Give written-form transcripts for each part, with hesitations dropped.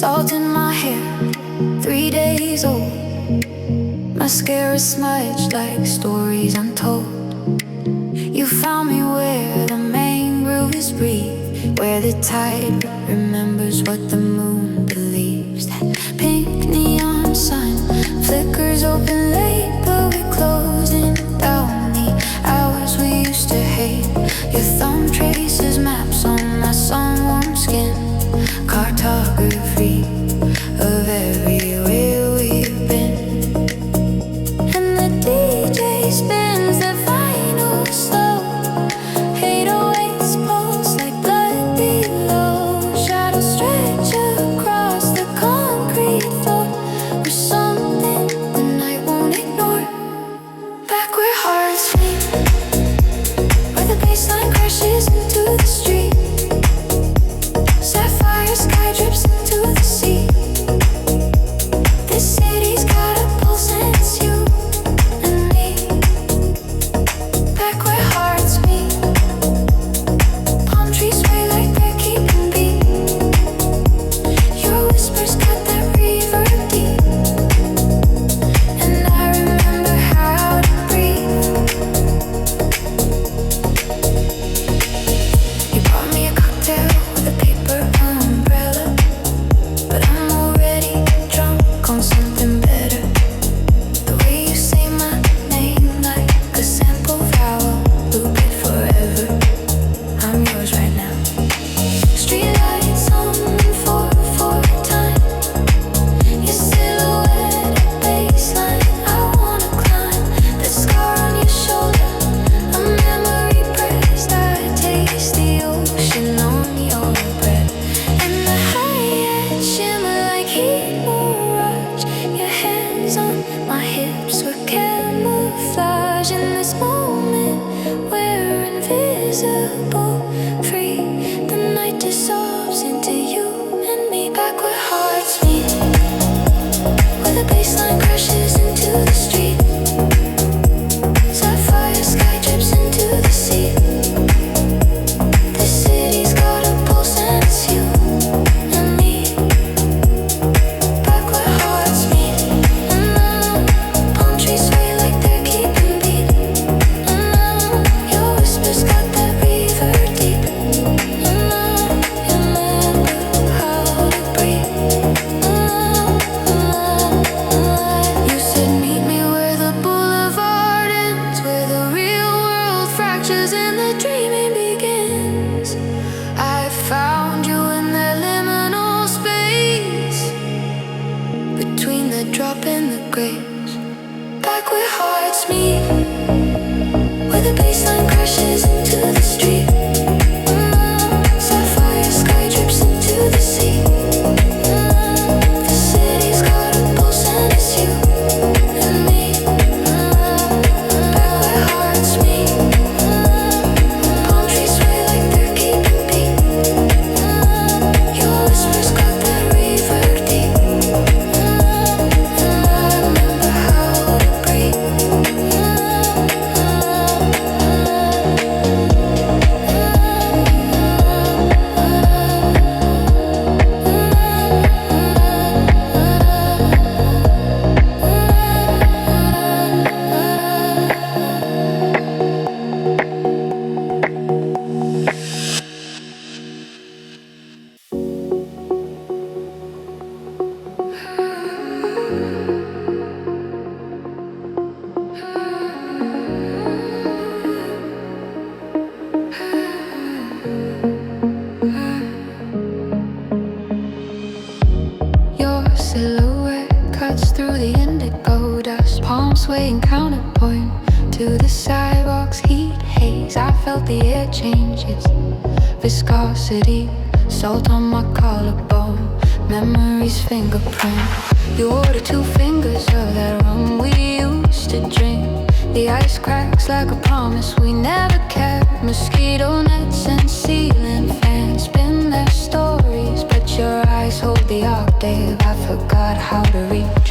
Salt in my hair, 3 days old. Mascara smudged like stories untold. You found me where the main grooves breathe, where the tide remembers what the moon believes. That pink neon sun flickers open late, but we're closing down the hours we used to hate. Your thumb traces maps on my sun-warm skin, cartography of everywhere we've been. And the DJ spins the vinyl slow, 808s pulse like blood below. Shadows stretch across the concrete floor. We're something the night won't ignore. Back where hearts beat, where the baseline crashes into the street. Sapphire sky drips into the sea. This city's got a pulse and it's you and me. Back where hearts meet, palm trees sway like they're keeping beat. Your whispers got that reverb deep, and I remember how to breathe. You brought me a cocktail with a paper umbrella, but I'm already drunk on something better. The way you say my name like a sample vowel, loop it forever. I'm yours right now. Streetlights on for time. Your silhouette, a baseline I wanna climb. That scar on your shoulder, a memory pressed. I taste the ocean on your breath, and the high shimmer like heat mirage. Your hands on my hips were camouflage. In this moment, we're invisible, free. The night dissolves into you and me. Back where hearts meet, where the baseline crashes into the street. Sapphire sky drips into the sea. This city's got a pulse and it's you and me. Back where hearts meet, palm trees sway like they're keeping beat. Your whispers got that reverb deep, and I remember how to breathe. You said meet me where the boulevard ends, where the real world fractures and the dreaming begins. I found you in that liminal space, between the drop and the grace. Back where hearts meet, where the baseline crashes into the street. Sapphire sky drips into the sea. The city's got a pulse and it's you and me. Back where hearts meet, palm trees sway like they're keeping beat. Your whispers got that reverb deep, and I remember how to breathe. Your silhouette cuts through the indigo dust, palms swaying counterpoint to the sidewalk's heat haze. I felt the air change its viscosity, salt on my collarbone, memory's fingerprint. You ordered 2 fingers of that rum we used to drink. The ice cracks like a promise we never kept. Mosquito nets and ceiling fans spin their stories, but your eyes hold the octave I forgot how to reach.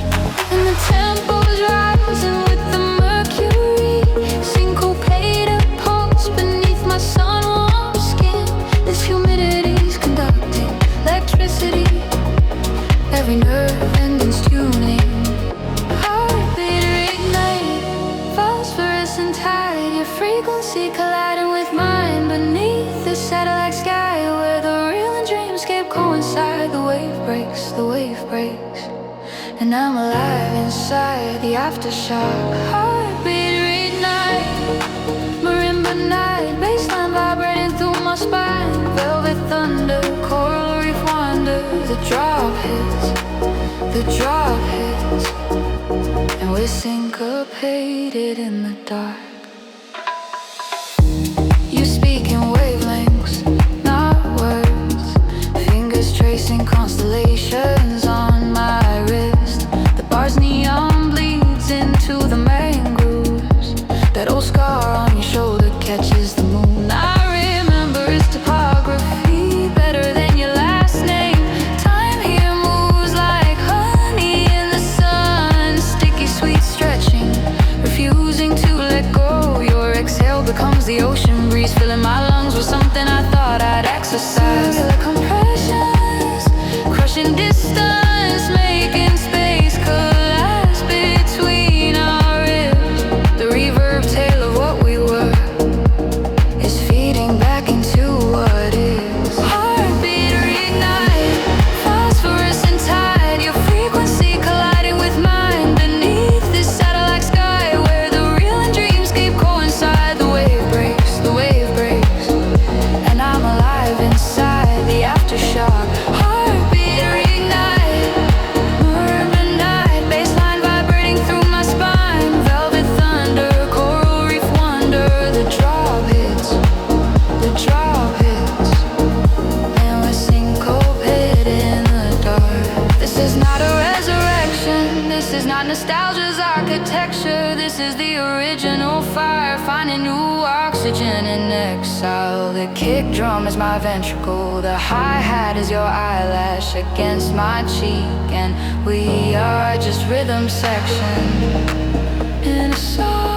And the tempo's rising with the mercury, syncopated pulse beneath my sun-warm skin. This humidity's conducting electricity. coincide. The wave breaks, and I'm alive inside the aftershock. Heartbeat reignite, marimba night, bassline vibrating through my spine. Velvet thunder, coral reef wander. The drop hits, and we're syncopated in the dark. You speak in wavelengths, not words. Fingers tracing constellations on my wrist. The bar's neon bleeds into the mangroves. That old scar on your shoulder catches the moon. I remember its topography better than your last name. Time here moves like honey in the sun. Sticky sweet stretching, refusing to let go. Your exhale becomes the ocean breeze, filling my lungs with something I thought I'd exercise. Cellular compressions, crushing distance, making space collapse between our ribs. The reverb tale of what we were is feeding back into what is. Heartbeat reignite, phosphorescent tide. Your frequency colliding with mine beneath this satellite sky, where the real and dreamscape coincide. The wave breaks, and I'm alive inside the aftershock. Heartbeat reignite, marimba night, bassline vibrating through my spine. Velvet thunder, coral reef wonder. The drop hits, and we're syncopated in the dark. This is not a resurrection, this is not nostalgia's architecture. This is the original fire, finding new oxygen in exile. The kick drum is my ventricle, the hi-hat is your eyelash against my cheek, and we are just rhythm section in a song.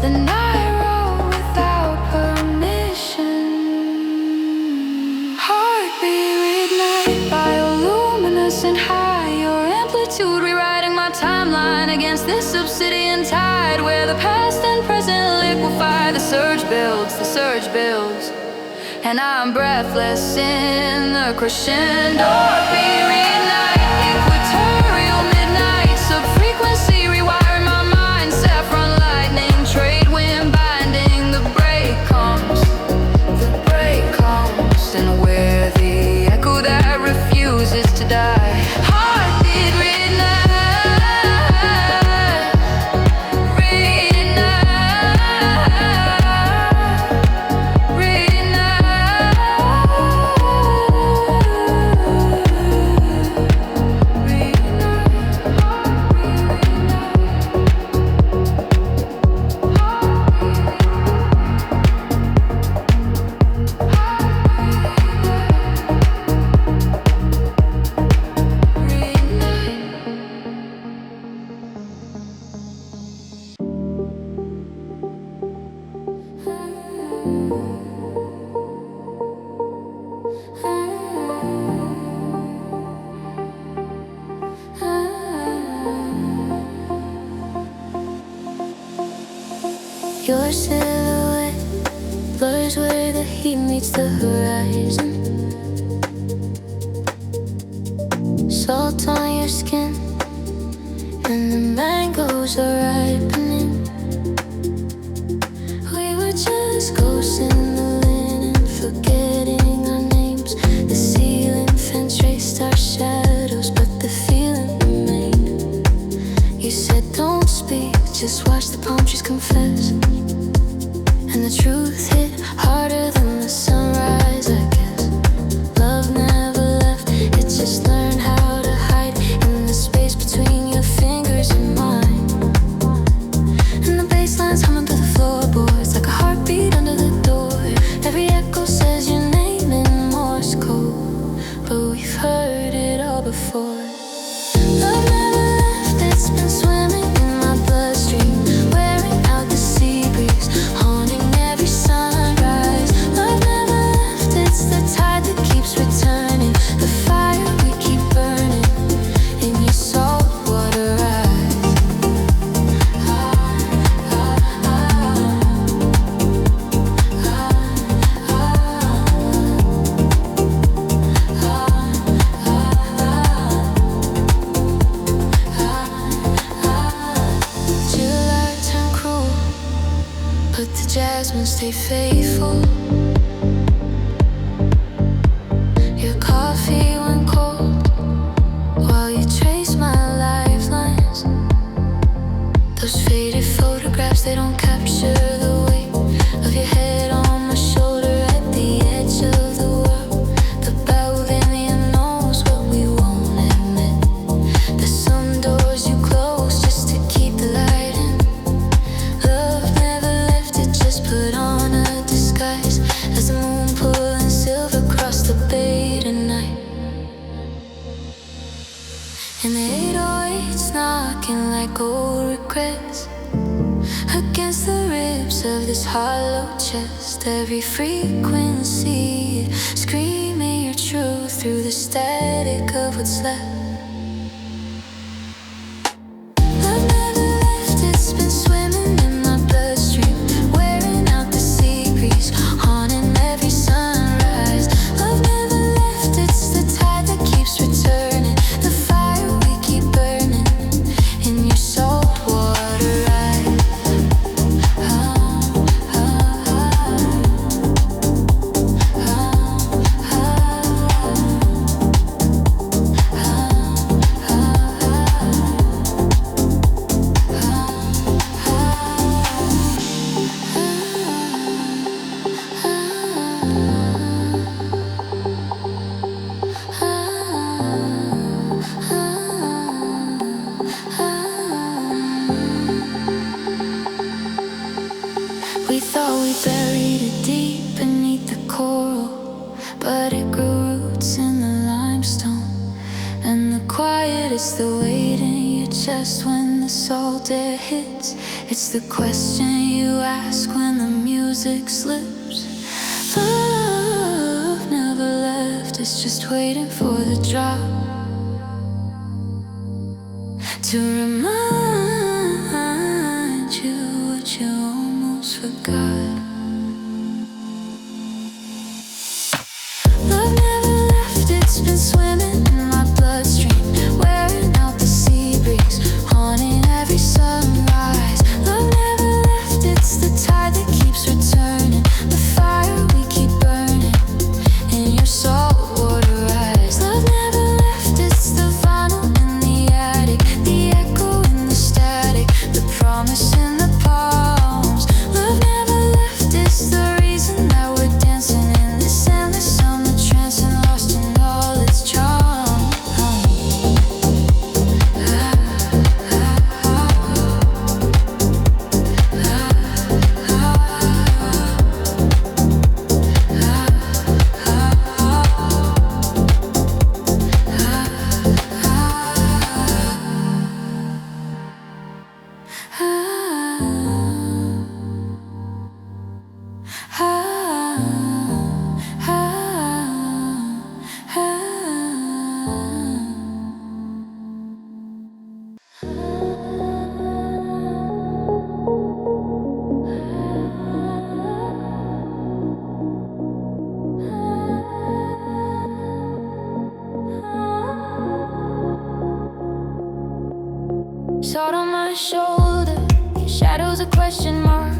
The night wrote without permission. Heartbeat reignite, bioluminescent high. Your amplitude rewriting my timeline against this obsidian tide, where the past and present liquefy. The surge builds, and I'm breathless in the crescendo. Heartbeat reignite, equatorial midnight, subfrequency rewiring my mind. Saffron lightning, trade wind binding. The break comes, and we're the echo that refuses to die. Heartbeat Your silhouette blurs where the heat meets the horizon. Salt on your skin, and the mangoes are ripening. We were just ghosts in the linen, forgetting our names. The ceiling fence traced our shadows, but the feeling remained. You said don't speak, just watch the palm trees confess. And the truth hit harder than the sunrise, I guess. Love never left, it just learned how to hide in the space between your fingers and mine. And the bass lines humming through the floorboards like a heartbeat under the door. stay faithful. Your coffee went cold while you trace my lifelines. Those faded photographs, they don't capture the weight of your head on my shoulder at the edge of the world. The bell within me knows what we won't admit. There's some doors you close just to keep the light in. Love never left, it just put on a disguise as the moon pulling silver across the bay tonight. And the 808's knocking like old regrets against the ribs of this hollow chest. Every frequency screaming your truth through the static of what's left. Love never left, it's been swimming in my bloodstream, wearing out the sea breeze, haunting every sunrise. Love never left, it's the tide that keeps returning, the fire we keep burning in your salt water eyes. We thought we buried it deep beneath the coral, but it grew roots in the limestone. And the quiet is the weight in your chest when the salt air hits. It's the question you ask when the music slips. Love never left, it's just waiting for the drop to remind you what you almost forgot. Love never left, it's been swimming in my bloodstream, wearing out the sea breeze, haunting every sunrise. Love never left, it's the tide that keeps returning, the fire we keep burning in your salt water eyes. Love never left, it's the vinyl in the attic, the echo in the static, the promise in the palms. Love never left, it's the reason that we're dancing in this endless summer trance and lost in all its charm. Salt on my shoulder, shadows a question mark,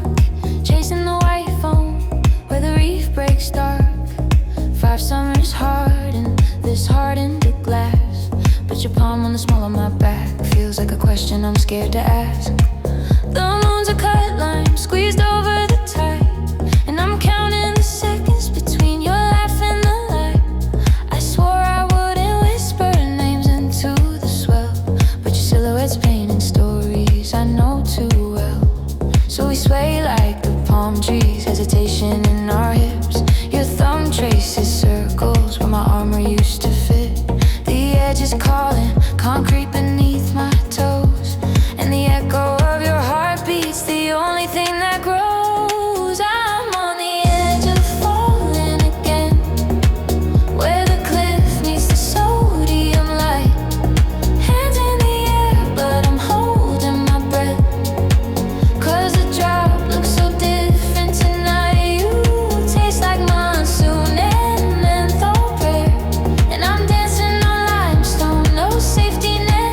chasing the white foam where the reef breaks dark. 5 summers hardened, this hardened to glass, but your palm on the small of my back feels like a question I'm scared to ask. The moon's a cut line, squeezed over the tide, and I'm counting the seconds between your laugh and the light. I swore I wouldn't whisper names into the swell, but your silhouette's painting stories I know too well. So we sway like the palm trees, hesitation in our hips. Your thumb traces circles where my armor used to fit. The edge is calling, concrete beneath my toes, and the echo of your heartbeat's the only thing that grows. I'm on the edge of falling again, where the cliff meets the sodium light. Hands in the air, but I'm holding my breath, 'cause the drop looks so different tonight. You taste like monsoon and menthol prayer, and I'm dancing on limestone, no safety net.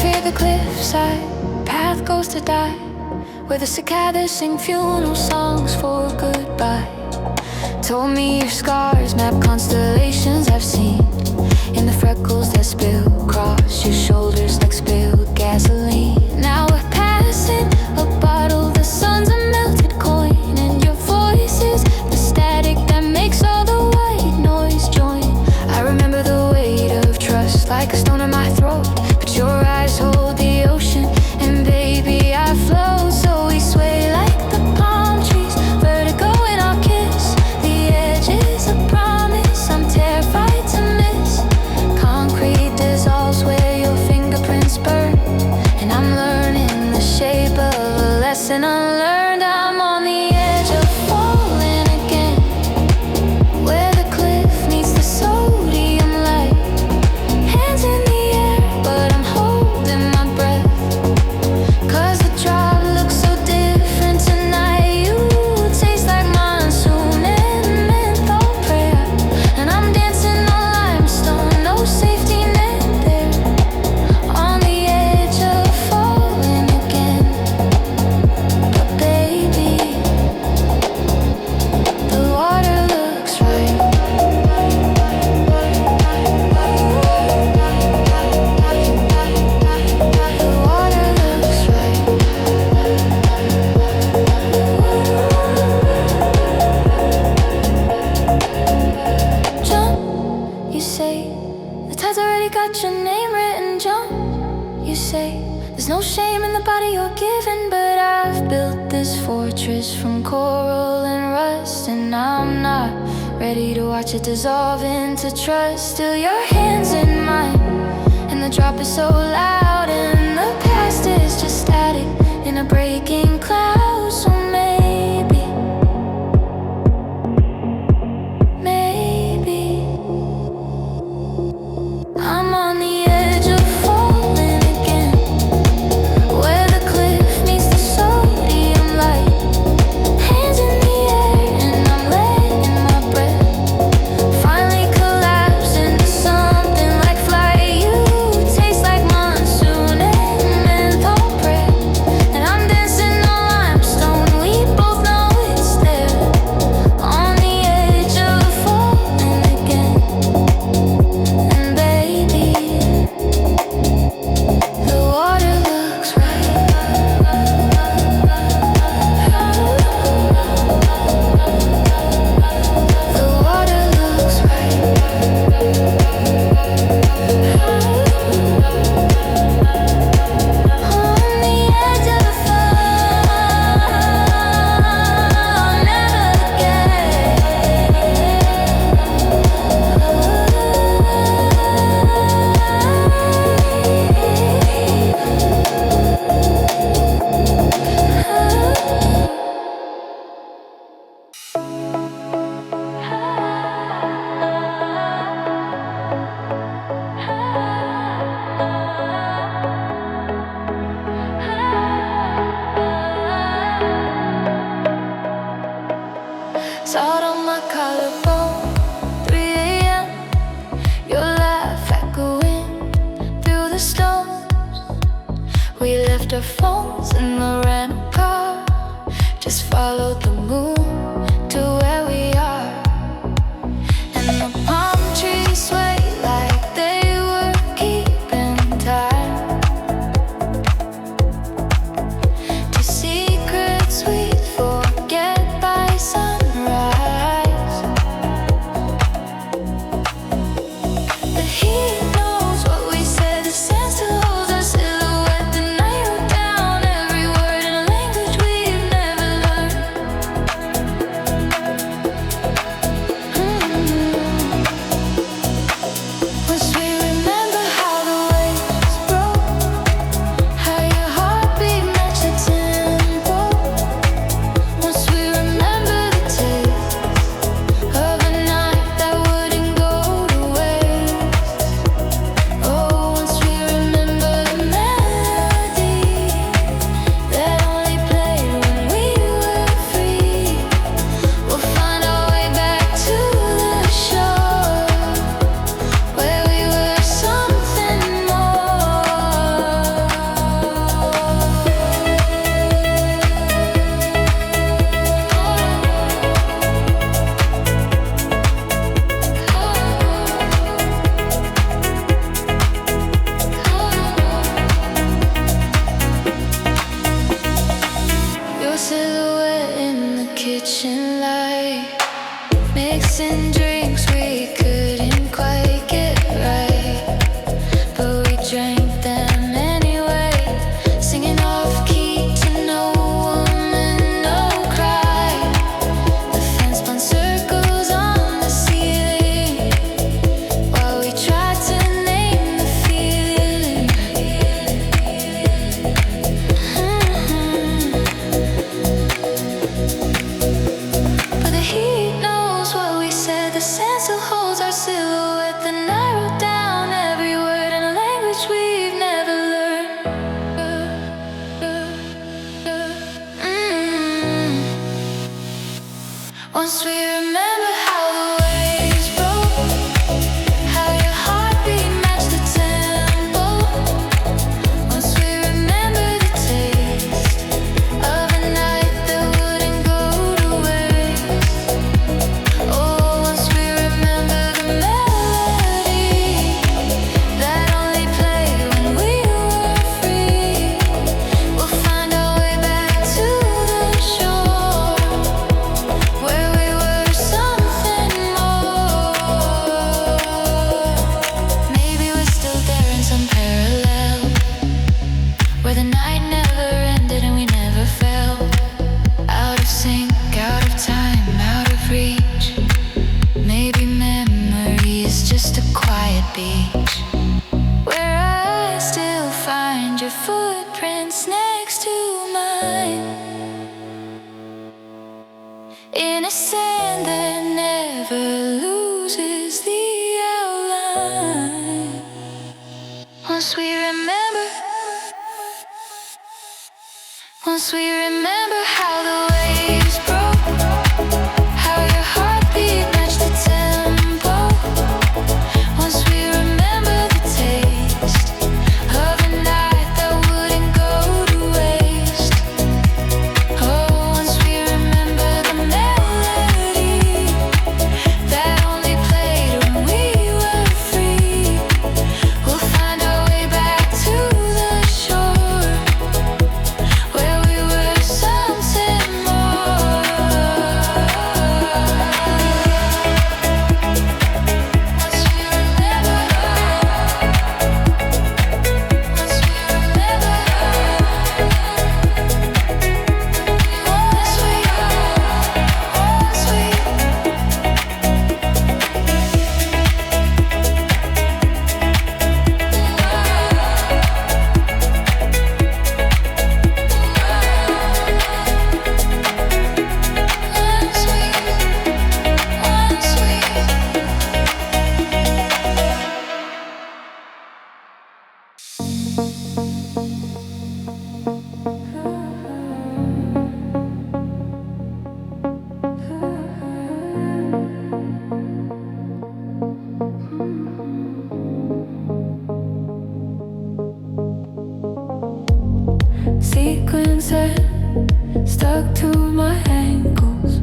near the cliffside, path goes to die, where the cicadas sing funeral songs for goodbye. Told me your scars map constellations I've seen, in the freckles that spill across your shoulders like spilled gasoline. Now we're passing a bottle, the sun's a melted coin, and your voice is the static that makes all the white noise join. I remember the weight of trust like a stone in my throat, but your eyes hold the ocean, and baby I float. So we sway like the palm trees, vertigo in our kiss. The edge is a promise I'm terrified to miss. Concrete dissolves where your fingerprints burn, and I'm learning the shape of a lesson unlearned. I'm on the edge of falling again, where the cliff meets the sodium light. Hands in the air, but I'm holding my breath, 'cause the drop looks so different tonight. You taste like monsoon and menthol prayer, and I'm dancing on limestone, no safety net there. On the edge of falling again, but baby, the water looks right. The water looks right. Jump, you say, the tide's already got your name written. Jump, you say, there's no shame in the body you're given. But I've built this fortress from coral and rust, and I'm not ready to watch it dissolve into trust. Still your hands in mine, and the drop is so loud, and the past is just static in a breaking cloud. So maybe, maybe I'm on the edge of falling again, where the cliff meets the sodium light. Hands in the air, and I'm letting my breath finally collapse into something like flight. You taste like monsoon and menthol prayer, and I'm dancing on limestone. We both know it's there, on the edge of falling again. And baby, the water looks right. The water looks right. On the edge of a fall, never salt on my collarbone, 3 a.m. Your laugh echoing through the storms. We left our phones in the rental car, just followed the moon to where we are. And the palm trees sway like they were keeping time to secrets we'd forget by sunrise. The heat knows what we said, the sand still holds our silhouette. The night wrote down every word in a language we've never learned. drank them anyway, singing off key to no woman, no cry. The fence spun circles on the ceiling while we tried to name the feeling. But the heat knows what we said. The sand still holds our silhouette. The night wrote down every word in a language we've never learned. Once we remember how the waves broke, how your heartbeat matched the tempo. Once we remember the taste of a night that wouldn't go to waste. Oh, once we remember the melody that only played when we were free, we'll find our way back to the shore where we were something more. Maybe we're still there in some parallel where the night never ended and we never fell out of sync, out of time, out of reach. Maybe memory is just a quiet beach where I still find your footprints next to mine, in a sand that never loses the outline. Once we remember how the waves broke, how your heartbeat matched the tempo. Once we remember the taste of a night that wouldn't go to waste. Oh, once we remember the melody that only played when we were free, we'll find our way back to the shore where we were something more. Once we remember, once we remember, sequins that stuck to my ankles.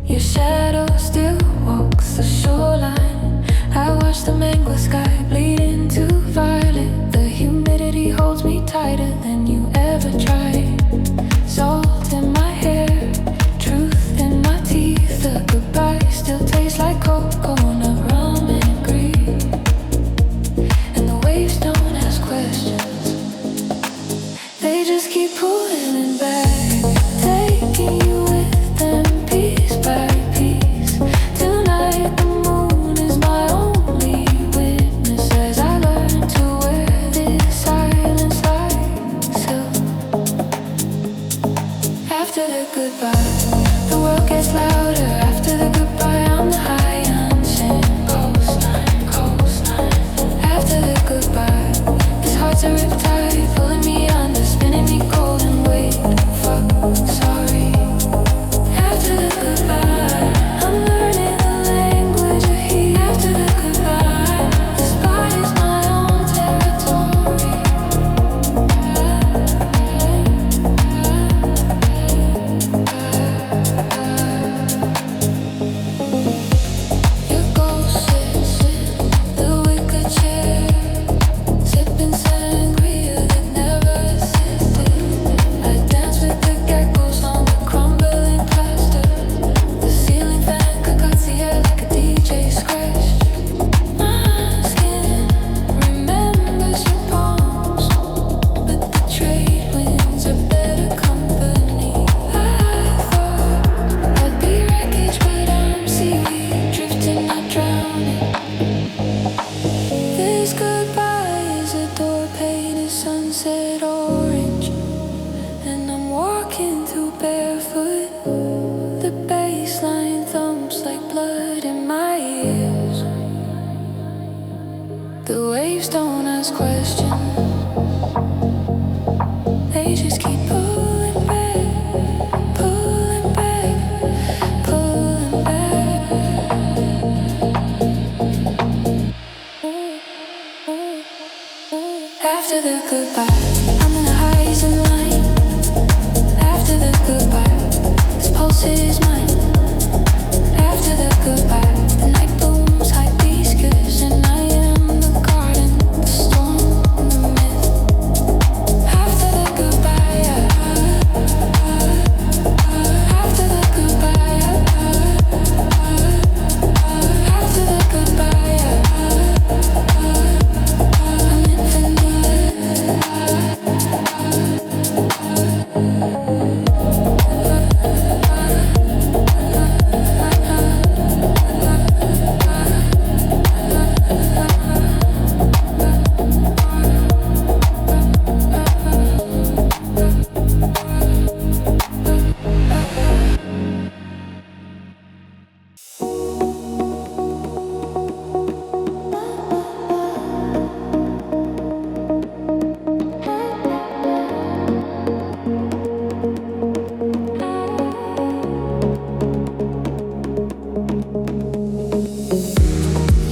Your shadow still walks the shoreline. I watch the mango sky bleed into violet. The humidity holds me tighter than you ever tried. Salt in my hair, truth in my teeth. The goodbye still tastes like coconut rum and green. And the waves don't ask questions, they just keep pulling back, taking you with them piece by piece. Tonight the moon is my only witness as I learn to wear this silence like silk. After the goodbye, the world gets louder. After the goodbye, I'm the high unseen coastline, coastline. After the goodbye, this heart's a riptide pulling me under, spinning me cold and wait. Fuck, sorry. After the goodbye, I'm learning the language of heat. After the goodbye, this body's my own territory. Your ghost sits in the wicker chair, sipping sangria. don't ask questions. They just keep pulling back, pulling back, pulling back. After the goodbye, I'm in the horizon line. After the goodbye, this pulse is mine. After the goodbye, the night booms hibiscus, and I am the garden, the storm, the myth. After the goodbye, after the goodbye, after the goodbye, I'm infinite.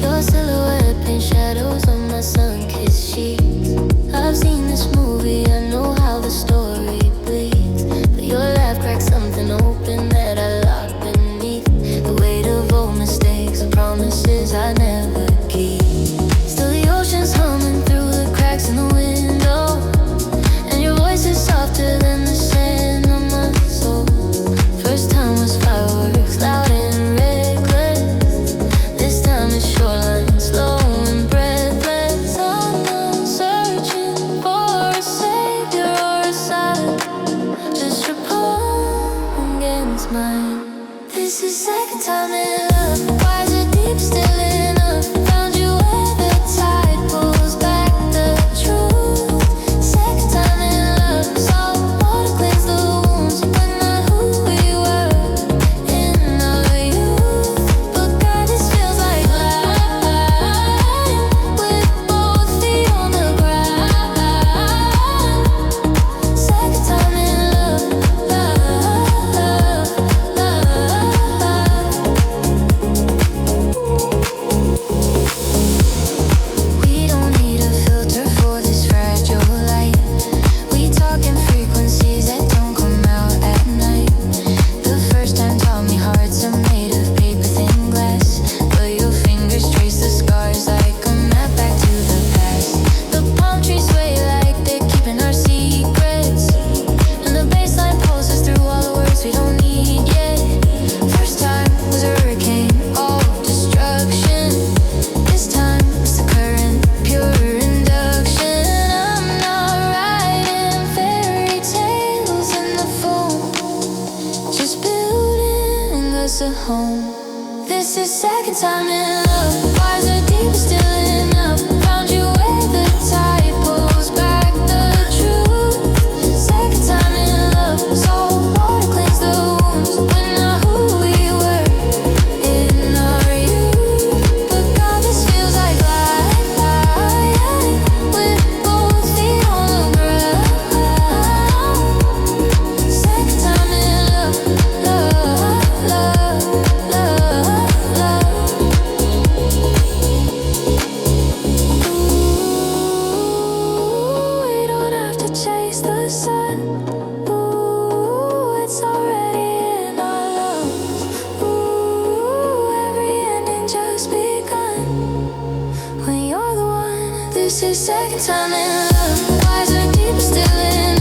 Your silhouette paint shadows on my sun-kissed sheets. I've seen this movie, I know how the story bleeds. But your laugh cracks something open that I lock beneath the weight of old mistakes and promises I never keep. Still the ocean's humming through the cracks in the window, and your voice is softer than the sand on my soul. First time was fireworks, loud and reckless. This time it's shoreline, slow and breathless. I'm not searching for a savior or a sign, just your palm against mine. This is second time in love. Why is it deep still enough? Found you where the tide pulls back the truth. Second time in love. Salt water cleans the wounds, but not who we were in our youth. But God, this feels like life, with both feet on the ground. Second time in love, love, love, love. We don't need a filter for this fragile light. We talking frequencies that don't come out at night. The first time taught me hearts are made of paper thin glass, but your fingers trace the scars like a map back to the past. The palm trees sway like they're keeping our secrets, and the baseline pulses through all the words we don't need yet. First time was a hurricane, all destruction. This time it's the current, pure induction. I'm not writing fairy tales in the foam, just building us a home. This is second time in love. Why is it deep still enough? Found you where the tide pulls back the truth. Second time in love. Salt water cleans the wounds, but not who we were in our youth. But God, this feels like life, with both feet on the ground. Second time in love, love, love, love, love. Ooh, we don't have to chase the sun. Ooh, it's already in our lungs. Ooh, every ending just begun. When you're the one, this is second time in love. Why is it deep still in